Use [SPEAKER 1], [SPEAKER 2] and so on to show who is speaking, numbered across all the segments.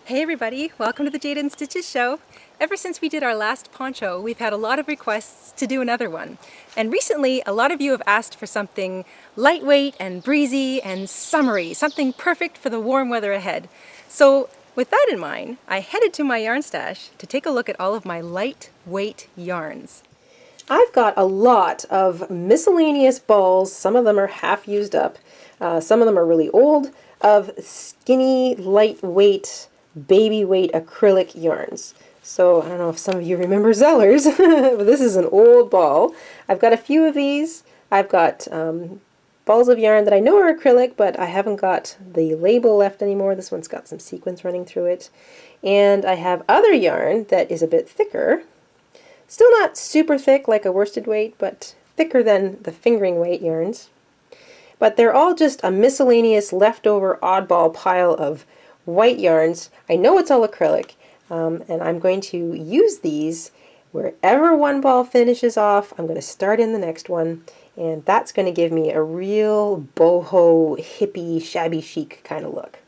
[SPEAKER 1] Hey everybody, welcome to the Jayda InStitches show. Ever since we did our last poncho, we've had a lot of requests to do another one. And recently, a lot of you have asked for something lightweight and breezy and summery, something perfect for the warm weather ahead. So with that in mind, I headed to my yarn stash to take a look at all of my lightweight yarns. I've got a lot of miscellaneous balls. Some of them are half used up. Some of them are really old, of skinny, lightweight, baby weight acrylic yarns. So I don't know if some of you remember Zellers, but this is an old ball. I've got a few of these. I've got balls of yarn that I know are acrylic, but I haven't got the label left anymore. This one's got some sequins running through it. And I have other yarn that is a bit thicker. Still not super thick like a worsted weight, but thicker than the fingering weight yarns. But they're all just a miscellaneous leftover oddball pile of white yarns. I know it's all acrylic, and I'm going to use these wherever one ball finishes off. I'm going to start in the next one, and that's going to give me a real boho, hippie, shabby chic kind of look.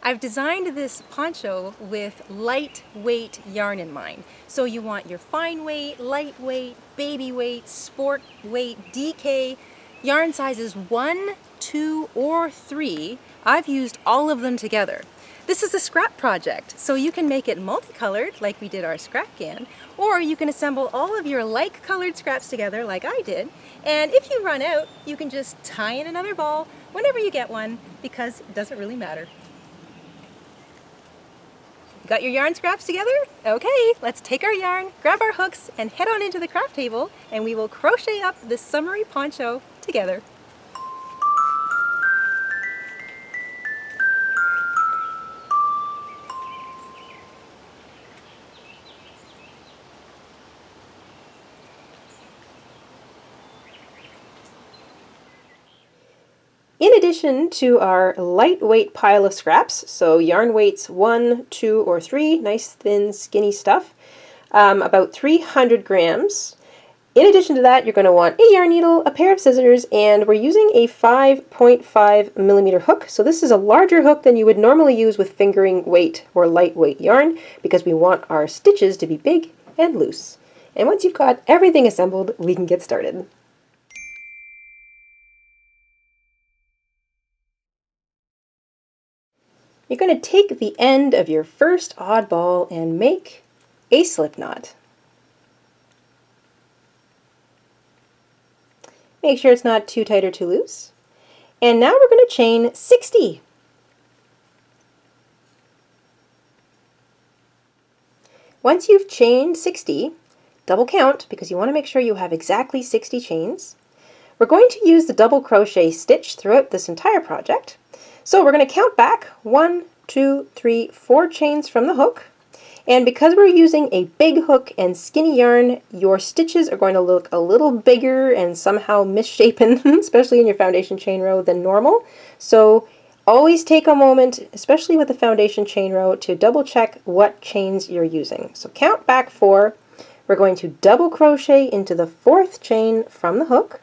[SPEAKER 1] I've designed this poncho with lightweight yarn in mind. So you want your fine weight, lightweight, baby weight, sport weight, DK, yarn sizes 1, 2, or 3. I've used all of them together. This is a scrap project, so you can make it multicolored like we did our scrap can, or you can assemble all of your like-colored scraps together like I did, and if you run out, you can just tie in another ball whenever you get one, because it doesn't really matter. Got your yarn scraps together? Okay, let's take our yarn, grab our hooks, and head on into the craft table, and we will crochet up this summery poncho together. In addition to our lightweight pile of scraps, so yarn weights 1, 2, or 3, nice thin skinny stuff, about 300 grams. In addition to that, you're going to want a yarn needle, a pair of scissors, and we're using a 5.5 millimeter hook. So this is a larger hook than you would normally use with fingering weight or lightweight yarn, because we want our stitches to be big and loose. And once you've got everything assembled, we can get started. You're going to take the end of your first odd ball and make a slip knot. Make sure it's not too tight or too loose. And now we're going to chain 60. Once you've chained 60, double count because you want to make sure you have exactly 60 chains. We're going to use the double crochet stitch throughout this entire project. So we're going to count back 1, 2, 3, 4 chains from the hook. And because we're using a big hook and skinny yarn, your stitches are going to look a little bigger and somehow misshapen, especially in your foundation chain row, than normal. So always take a moment, especially with the foundation chain row, to double check what chains you're using. So count back 4. We're going to double crochet into the 4th chain from the hook,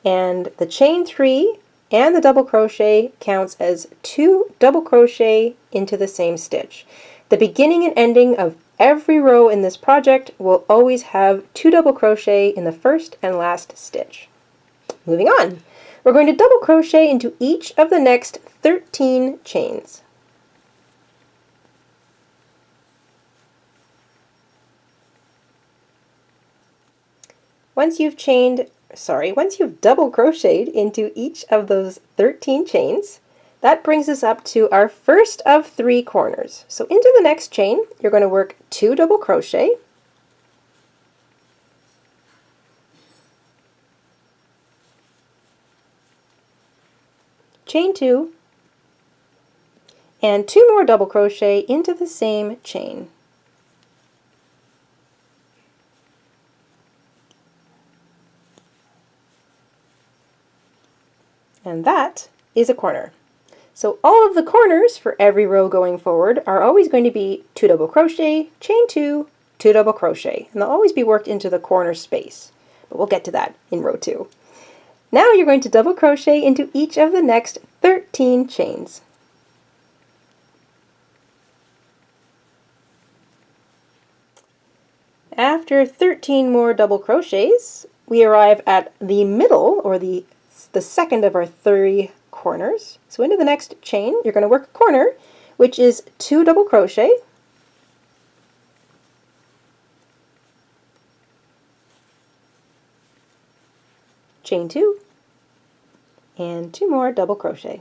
[SPEAKER 1] and the chain 3 and the double crochet counts as 2 double crochet into the same stitch. The beginning and ending of every row in this project will always have 2 double crochet in the first and last stitch. Moving on, we're going to double crochet into each of the next 13 chains. Once you've double crocheted into each of those 13 chains, that brings us up to our first of 3 corners. So into the next chain, you're going to work 2 double crochet, chain 2, and 2 more double crochet into the same chain. And that is a corner. So all of the corners for every row going forward are always going to be 2 double crochet, chain 2, 2 double crochet, and they'll always be worked into the corner space. But we'll get to that in row 2. Now you're going to double crochet into each of the next 13 chains. After 13 more double crochets, we arrive at the middle, or the second of our 3 corners. So into the next chain, you're going to work a corner, which is 2 double crochet, chain 2, and 2 more double crochet.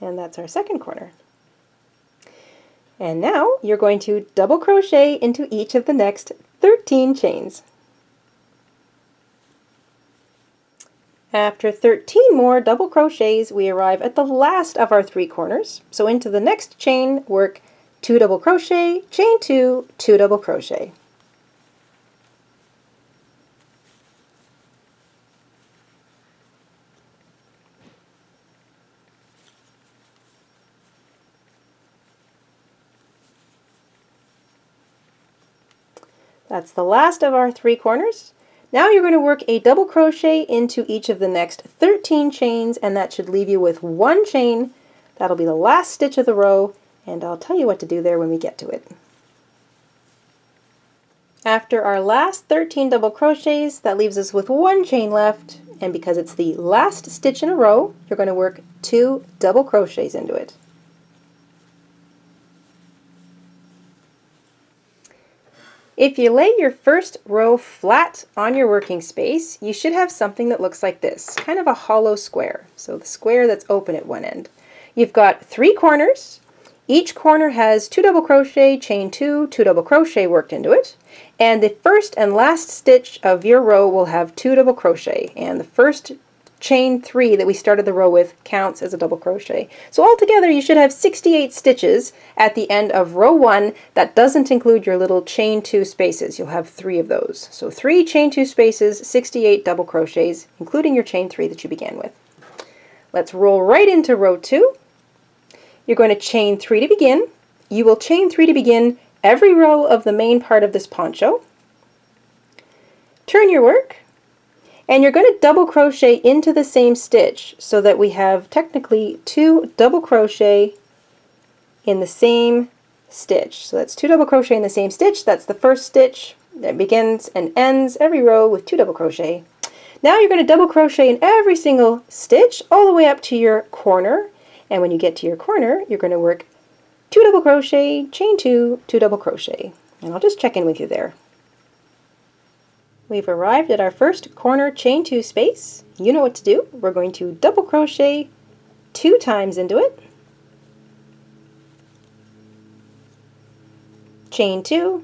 [SPEAKER 1] And that's our second corner. And now you're going to double crochet into each of the next 13 chains. After 13 more double crochets, we arrive at the last of our 3 corners. So into the next chain, work 2 double crochet, chain 2, 2 double crochet. That's the last of our 3 corners. Now you're going to work a double crochet into each of the next 13 chains, and that should leave you with 1 chain. That'll be the last stitch of the row, and I'll tell you what to do there when we get to it. After our last 13 double crochets, that leaves us with 1 chain left, and because it's the last stitch in a row, you're going to work 2 double crochets into it. If you lay your first row flat on your working space, you should have something that looks like this, kind of a hollow square, so the square that's open at one end. You've got 3 corners. Each corner has 2 double crochet, chain 2, 2 double crochet worked into it, and the first and last stitch of your row will have 2 double crochet, and the first chain 3 that we started the row with counts as a double crochet. So altogether you should have 68 stitches at the end of row 1. That doesn't include your little chain 2 spaces. You'll have 3 of those. So 3 chain 2 spaces, 68 double crochets, including your chain 3 that you began with. Let's roll right into row 2. You're going to chain 3 to begin. You will chain 3 to begin every row of the main part of this poncho. Turn your work, and you're going to double crochet into the same stitch so that we have technically 2 double crochet in the same stitch. So that's 2 double crochet in the same stitch. That's the first stitch that begins and ends every row with 2 double crochet. Now you're going to double crochet in every single stitch all the way up to your corner, and when you get to your corner, you're going to work 2 double crochet, chain 2, 2 double crochet. And I'll just check in with you there. We've arrived at our first corner chain 2 space. You know what to do. We're going to double crochet 2 times into it, chain 2,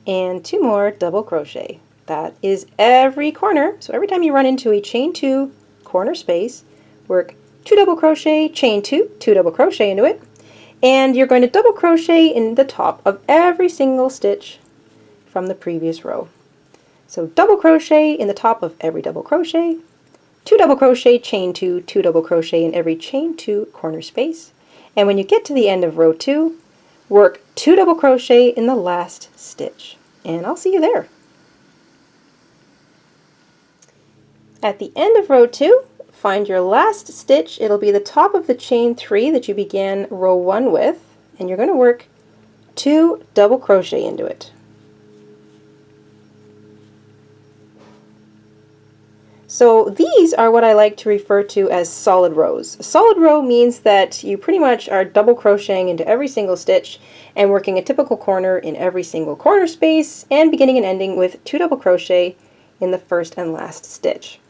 [SPEAKER 1] and 2 more double crochet. That is every corner. So every time you run into a chain 2 corner space, work 2 double crochet, chain 2, 2 double crochet into it, and you're going to double crochet in the top of every single stitch from the previous row. So double crochet in the top of every double crochet, 2 double crochet, chain 2, 2 double crochet in every chain 2 corner space, and when you get to the end of row 2, work 2 double crochet in the last stitch. And I'll see you there. At the end of row 2, find your last stitch. It'll be the top of the chain 3 that you began row 1 with, and you're going to work 2 double crochet into it. So these are what I like to refer to as solid rows. A solid row means that you pretty much are double crocheting into every single stitch and working a typical corner in every single corner space, and beginning and ending with 2 double crochet in the first and last stitch.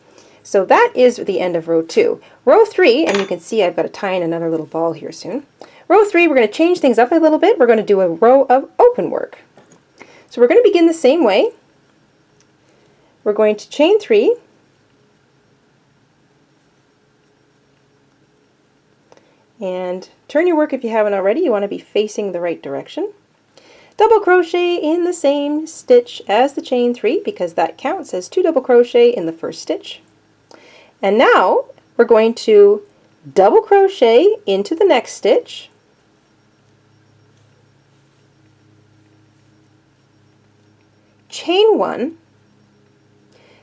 [SPEAKER 1] So that is the end of row 2. Row 3, and you can see I've got to tie in another little ball here soon. Row 3, we're going to change things up a little bit. We're going to do a row of open work. So we're going to begin the same way. We're going to chain 3, and turn your work if you haven't already. You want to be facing the right direction. Double crochet in the same stitch as the chain 3 because that counts as 2 double crochet in the first stitch. And now we're going to double crochet into the next stitch, chain 1,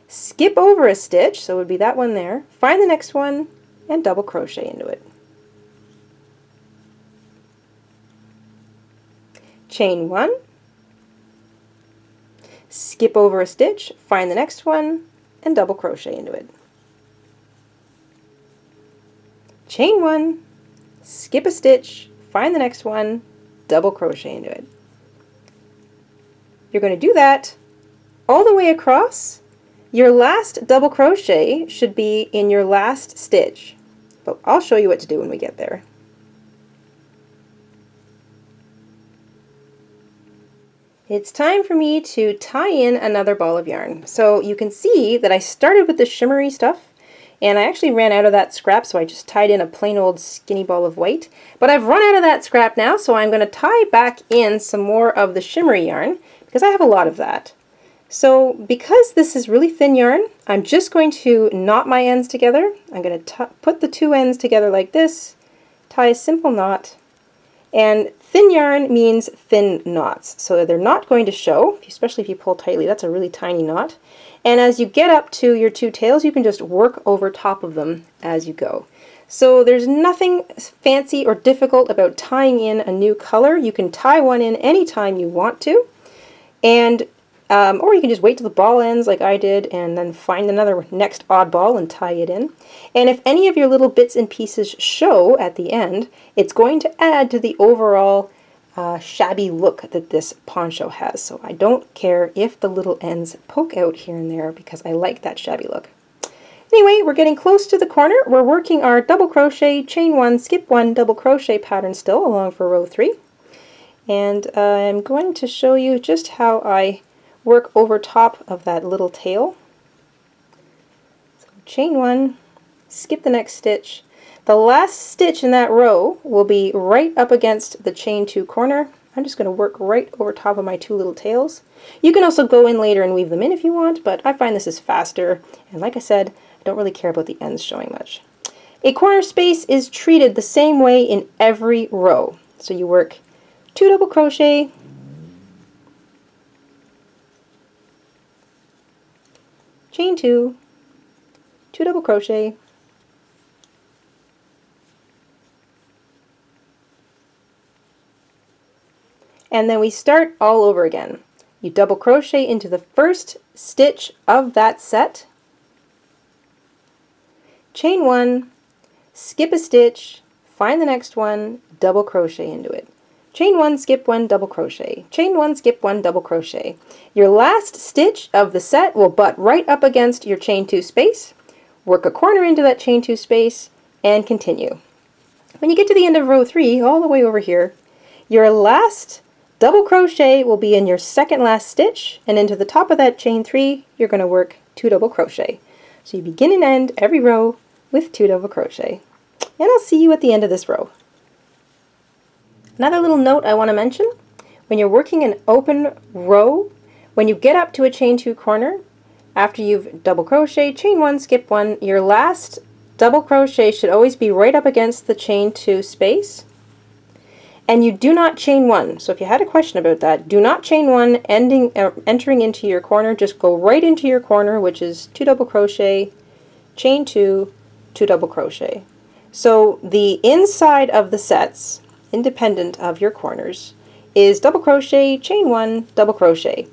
[SPEAKER 1] skip over a stitch, so it would be that one there, find the next one, and double crochet into it. chain 1, skip over a stitch, find the next one, and double crochet into it. Chain 1, skip a stitch, find the next one, double crochet into it. You're going to do that all the way across. Your last double crochet should be in your last stitch, but I'll show you what to do when we get there. It's time for me to tie in another ball of yarn. So you can see that I started with the shimmery stuff, and I actually ran out of that scrap, so I just tied in a plain old skinny ball of white. But I've run out of that scrap now, so I'm going to tie back in some more of the shimmery yarn, because I have a lot of that. So because this is really thin yarn, I'm just going to knot my ends together. I'm going to put the two ends together like this, tie a simple knot, and thin yarn means thin knots, so they're not going to show, especially if you pull tightly. That's a really tiny knot. And as you get up to your two tails, you can just work over top of them as you go. So there's nothing fancy or difficult about tying in a new color. You can tie one in anytime you want to, and or you can just wait till the ball ends like I did and then find another next odd ball and tie it in. And if any of your little bits and pieces show at the end, it's going to add to the overall shabby look that this poncho has. So I don't care if the little ends poke out here and there because I like that shabby look. Anyway, we're getting close to the corner. We're working our double crochet, chain 1, skip 1, double crochet pattern still along for row 3. And I'm going to show you just how I work over top of that little tail. So chain 1, skip the next stitch. The last stitch in that row will be right up against the chain 2 corner. I'm just going to work right over top of my two little tails. You can also go in later and weave them in if you want, but I find this is faster, and like I said, I don't really care about the ends showing much. A corner space is treated the same way in every row. So you work 2 double crochet, chain 2, 2 double crochet, and then we start all over again. You double crochet into the first stitch of that set, chain 1, skip a stitch, find the next one, double crochet into it. Chain 1, skip 1, double crochet. Chain 1, skip 1, double crochet. Your last stitch of the set will butt right up against your chain 2 space. Work a corner into that chain 2 space and continue. When you get to the end of row 3, all the way over here, your last double crochet will be in your second last stitch, and into the top of that chain 3, you're going to work 2 double crochet. So you begin and end every row with 2 double crochet. And I'll see you at the end of this row. Another little note I want to mention, when you're working an open row, when you get up to a chain 2 corner, after you've double crochet, chain 1, skip 1, your last double crochet should always be right up against the chain 2 space. And you do not chain 1. So if you had a question about that, do not chain 1 entering into your corner. Just go right into your corner, which is 2 double crochet, chain 2, 2 double crochet. So the inside of the sets, independent of your corners, is double crochet, chain 1, double crochet,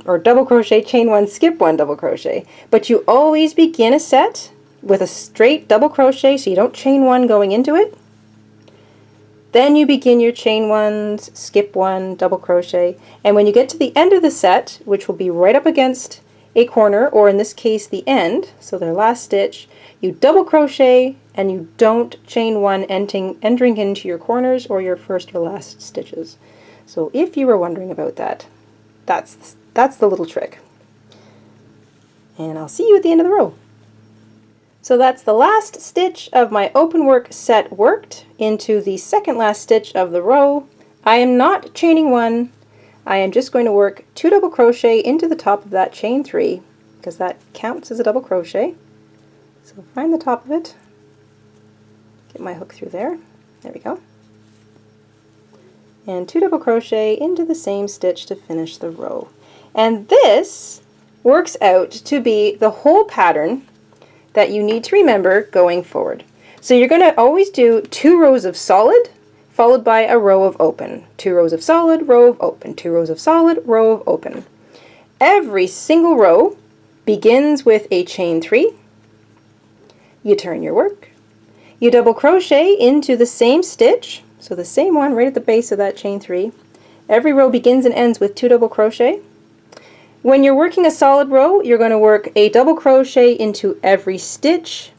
[SPEAKER 1] or double crochet, chain 1, skip 1, double crochet. But you always begin a set with a straight double crochet, so you don't chain 1 going into it. Then you begin your chain 1s, skip 1, double crochet, and when you get to the end of the set, which will be right up against a corner, or in this case the end, so their last stitch, you double crochet and you don't chain 1 entering into your corners or your first or last stitches. So if you were wondering about that, that's the little trick. And I'll see you at the end of the row. So that's the last stitch of my open work set worked into the second last stitch of the row. I am not chaining 1. I am just going to work 2 double crochet into the top of that chain 3 because that counts as a double crochet. So find the top of it, get my hook through there, there we go, and 2 double crochet into the same stitch to finish the row. And this works out to be the whole pattern that you need to remember going forward. So you're going to always do 2 rows of solid, followed by a row of open. 2 rows of solid, row of open. 2 rows of solid, row of open. Every single row begins with a chain 3. You turn your work. You double crochet into the same stitch, so the same one right at the base of that chain 3. Every row begins and ends with 2 double crochet. When you're working a solid row, you're going to work a double crochet into every stitch.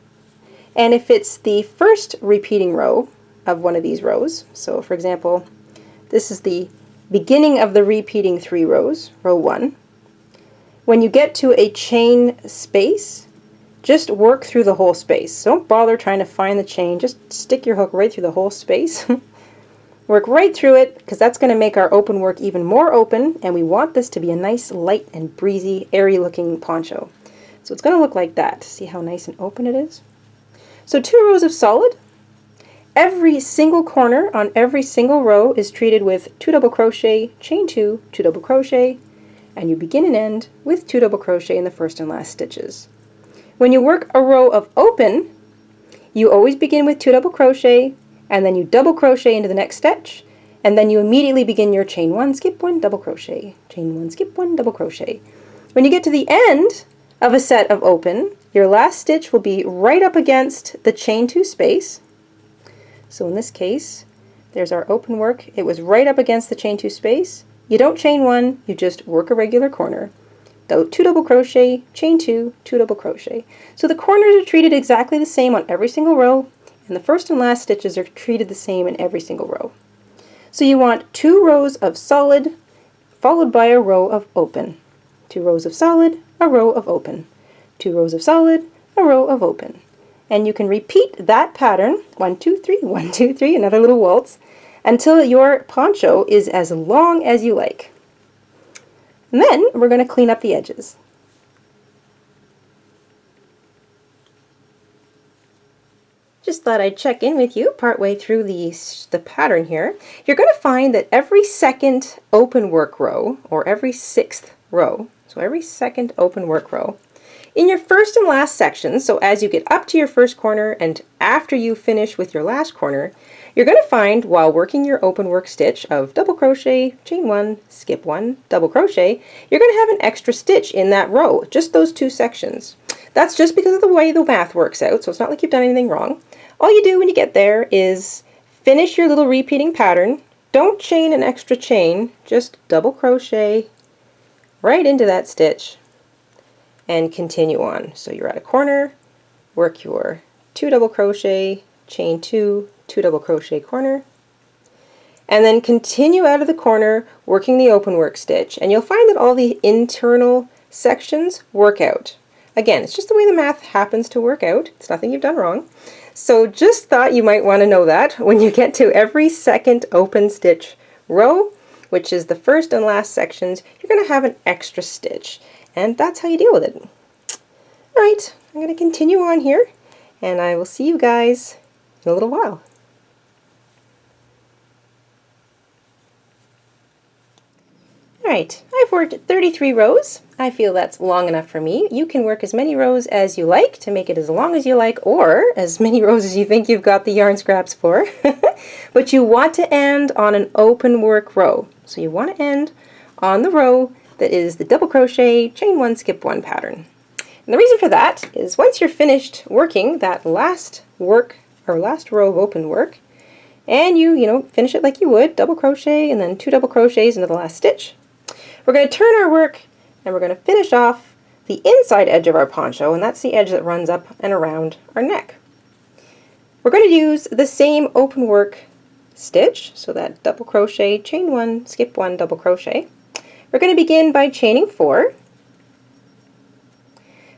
[SPEAKER 1] And if it's the first repeating row of one of these rows, so for example, this is the beginning of the repeating 3 rows, row 1. When you get to a chain space, just work through the whole space. Don't bother trying to find the chain, just stick your hook right through the whole space. Work right through it, because that's going to make our open work even more open, and we want this to be a nice, light and breezy, airy looking poncho. So it's going to look like that. See how nice and open it is? So 2 rows of solid. Every single corner on every single row is treated with 2 double crochet, chain 2, 2 double crochet, and you begin and end with 2 double crochet in the first and last stitches. When you work a row of open, you always begin with 2 double crochet, and then you double crochet into the next stitch, and then you immediately begin your chain 1, skip 1, double crochet, chain 1, skip 1, double crochet. When you get to the end of a set of open, your last stitch will be right up against the chain 2 space. So in this case, there's our open work. It was right up against the chain 2 space. You don't chain 1, you just work a regular corner. 2 double crochet, chain 2, 2 double crochet. So the corners are treated exactly the same on every single row, and the first and last stitches are treated the same in every single row. So you want 2 rows of solid followed by a row of open. 2 rows of solid, a row of open. 2 rows of solid, a row of open. And you can repeat that pattern, 1, 2, 3, 1, 2, 3, another little waltz, until your poncho is as long as you like. And then we're going to clean up the edges. Just thought I'd check in with you partway through the pattern here. You're going to find that every second open work row, or every 6th row, so every second open work row, in your first and last sections, so as you get up to your first corner and after you finish with your last corner, you're going to find while working your open work stitch of double crochet, chain 1, skip 1, double crochet, you're going to have an extra stitch in that row, just those 2 sections. That's just because of the way the math works out, so it's not like you've done anything wrong. All you do when you get there is finish your little repeating pattern. Don't chain an extra chain, just double crochet right into that stitch and continue on. So you're at a corner, work your 2 double crochet, chain 2, 2 double crochet corner, and then continue out of the corner working the open work stitch, and you'll find that all the internal sections work out. Again, it's just the way the math happens to work out. It's nothing you've done wrong. So just thought you might want to know that when you get to every second open stitch row, which is the first and last sections, you're going to have an extra stitch. And that's how you deal with it. Alright, I'm going to continue on here, and I will see you guys in a little while. Alright, I've worked 33 rows. I feel that's long enough for me. You can work as many rows as you like to make it as long as you like, or as many rows as you think you've got the yarn scraps for. But you want to end on an open work row. So you want to end on the row that is the double crochet, chain 1, skip 1 pattern. And the reason for that is once you're finished working that last work, or last row of open work, and you finish it like you would, double crochet and then 2 double crochets into the last stitch, we're going to turn our work and we're going to finish off the inside edge of our poncho, and that's the edge that runs up and around our neck. We're going to use the same open work stitch, so that double crochet, chain 1, skip 1, double crochet. We're going to begin by chaining 4.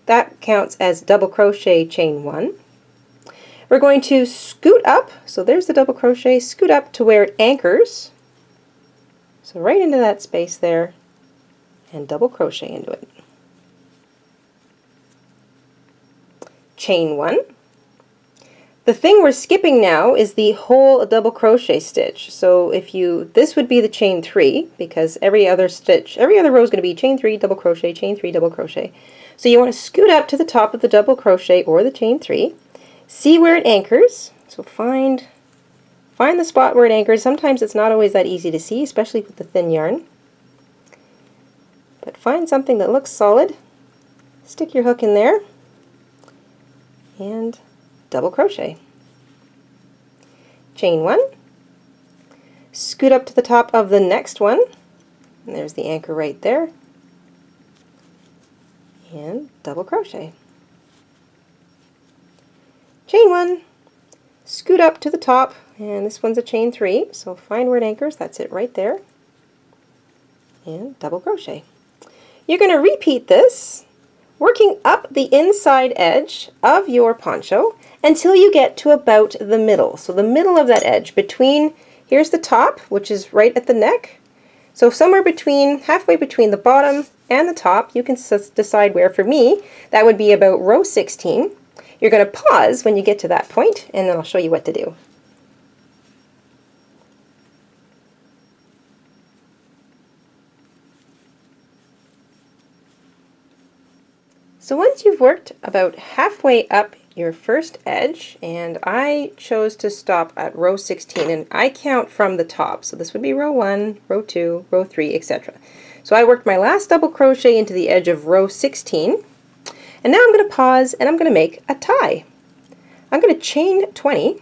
[SPEAKER 1] That counts as double crochet, chain 1. We're going to scoot up, so there's the double crochet, scoot up to where it anchors. So right into that space there, and double crochet into it. Chain 1. The thing we're skipping now is the whole double crochet stitch. So this would be the chain 3, because every other row is going to be chain 3, double crochet, chain 3, double crochet. So you want to scoot up to the top of the double crochet or the chain 3, see where it anchors. So find find the spot where it anchors. Sometimes it's not always that easy to see, especially with the thin yarn. But find something that looks solid, stick your hook in there, and double crochet. Chain 1, scoot up to the top of the next one, and there's the anchor right there, and double crochet. Chain 1, scoot up to the top, and this one's a chain 3, so find where it anchors, that's it right there, and double crochet. You're going to repeat this, working up the inside edge of your poncho until you get to about the middle. So the middle of that edge between, here's the top, which is right at the neck. So somewhere between, halfway between the bottom and the top, you can decide where. For me, that would be about row 16. You're going to pause when you get to that point, and then I'll show you what to do. So once you've worked about halfway up your first edge, and I chose to stop at row 16, and I count from the top, so this would be row 1, row 2, row 3, etc. So I worked my last double crochet into the edge of row 16, and now I'm going to pause and I'm going to make a tie. I'm going to chain 20,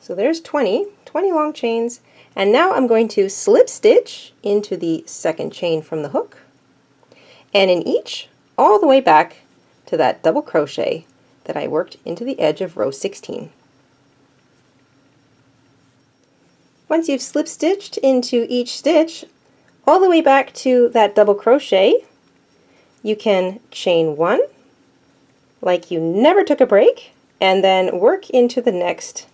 [SPEAKER 1] so there's 20 long chains, and now I'm going to slip stitch into the second chain from the hook, and in each all the way back to that double crochet that I worked into the edge of row 16. Once you've slip stitched into each stitch all the way back to that double crochet, you can chain 1 like you never took a break, and then work into the next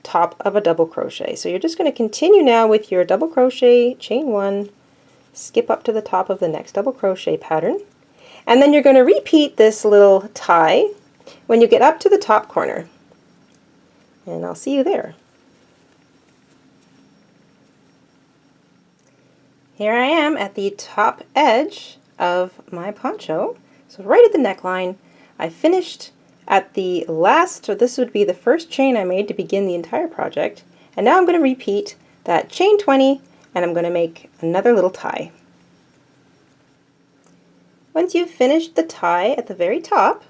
[SPEAKER 1] top of a double crochet. So you're just going to continue now with your double crochet, chain 1, skip up to the top of the next double crochet pattern, and then you're going to repeat this little tie when you get up to the top corner, and I'll see you there. Here I am at the top edge of my poncho, so right at the neckline. I finished at the last, so this would be the first chain I made to begin the entire project, and now I'm going to repeat that chain 20, and I'm going to make another little tie. Once you've finished the tie at the very top,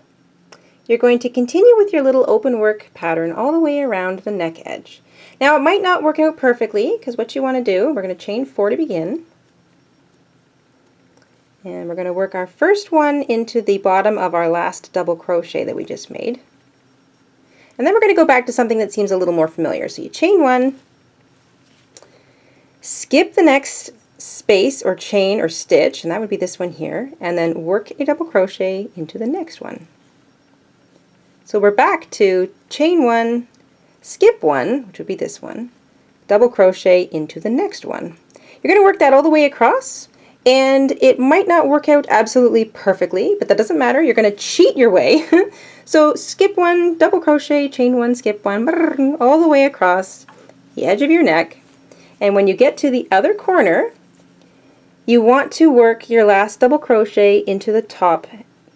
[SPEAKER 1] you're going to continue with your little open work pattern all the way around the neck edge. Now it might not work out perfectly, because what you want to do, we're going to chain 4 to begin, and we're going to work our first one into the bottom of our last double crochet that we just made. And then we're going to go back to something that seems a little more familiar. So you chain 1, skip the next space or chain or stitch, and that would be this one here, and then work a double crochet into the next one. So we're back to chain 1, skip 1, which would be this one, double crochet into the next one. You're going to work that all the way across, and it might not work out absolutely perfectly, but that doesn't matter. You're going to cheat your way. So skip 1, double crochet, chain 1, skip 1, all the way across the edge of your neck. And when you get to the other corner, you want to work your last double crochet into the top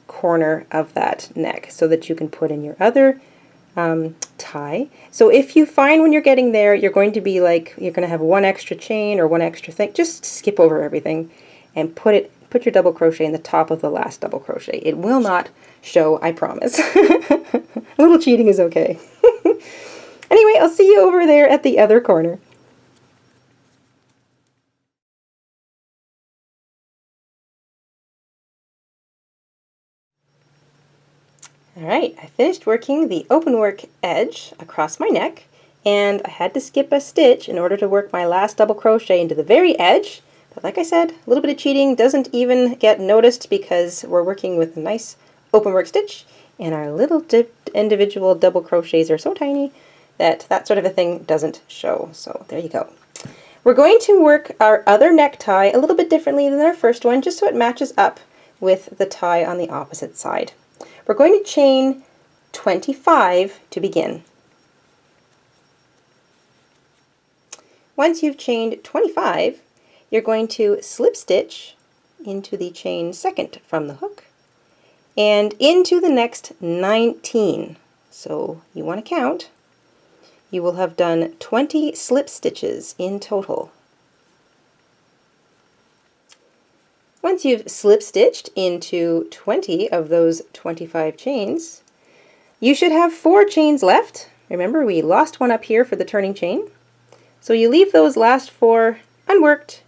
[SPEAKER 1] corner of that neck so that you can put in your other tie. So if you find when you're getting there, you're going to be like, you're going to have one extra chain or one extra thing, just skip over everything and put your double crochet in the top of the last double crochet. It will not show, I promise. A little cheating is okay. Anyway, I'll see you over there at the other corner. Alright, I finished working the open work edge across my neck, and I had to skip a stitch in order to work my last double crochet into the very edge. But like I said, a little bit of cheating doesn't even get noticed because we're working with a nice open work stitch, and our little individual double crochets are so tiny that that sort of a thing doesn't show. So there you go. We're going to work our other necktie a little bit differently than our first one, just so it matches up with the tie on the opposite side. We're going to chain 25 to begin.
[SPEAKER 2] Once you've chained 25, you're going to slip stitch into the chain second from the hook and into the next 19. So you want to count. You will have done 20 slip stitches in total. Once you've slip stitched into 20 of those 25 chains, you should have 4 chains left. Remember, we lost one up here for the turning chain. So you leave those last 4 unworked,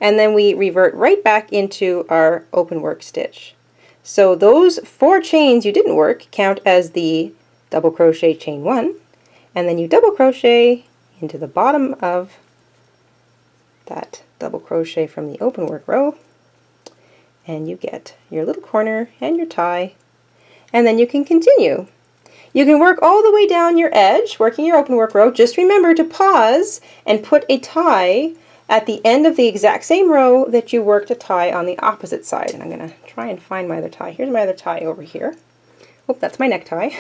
[SPEAKER 2] and then we revert right back into our open work stitch. So those 4 chains you didn't work count as the double crochet chain 1, and then you double crochet into the bottom of that double crochet from the open work row, and you get your little corner and your tie, and then you can continue. You can work all the way down your edge, working your open work row. Just remember to pause and put a tie at the end of the exact same row that you worked a tie on the opposite side. And I'm going to try and find my other tie. Here's my other tie over here. Oh, that's my necktie.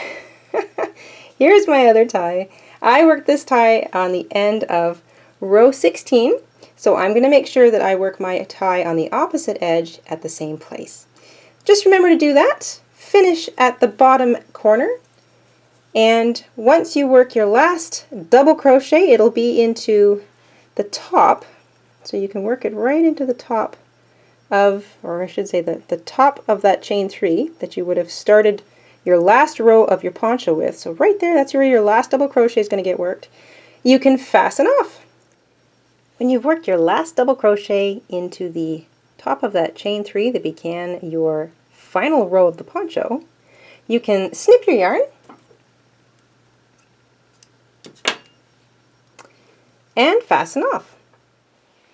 [SPEAKER 2] Here's my other tie. I worked this tie on the end of row 16, so I'm going to make sure that I work my tie on the opposite edge at the same place. Just remember to do that. Finish at the bottom corner. And once you work your last double crochet, it'll be into the top, so you can work it right into the top of, or I should say the top of that chain 3 that you would have started your last row of your poncho with. So right there, that's where your last double crochet is going to get worked. You can fasten off. When you've worked your last double crochet into the top of that chain 3 that began your final row of the poncho, you can snip your yarn and fasten off.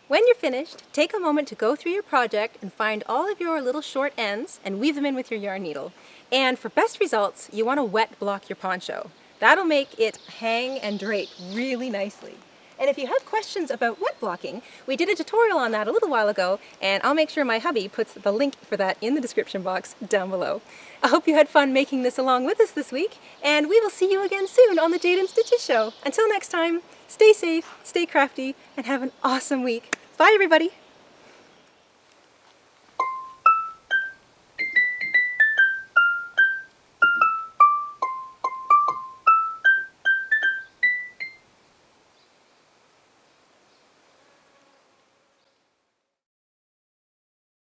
[SPEAKER 1] When you're finished, take a moment to go through your project and find all of your little short ends and weave them in with your yarn needle. And for best results, you want to wet block your poncho. That'll make it hang and drape really nicely. And if you have questions about wet blocking, we did a tutorial on that a little while ago, and I'll make sure my hubby puts the link for that in the description box down below. I hope you had fun making this along with us this week, and we will see you again soon on the Jayda and Stitches show. Until next time, stay safe, stay crafty, and have an awesome week. Bye everybody!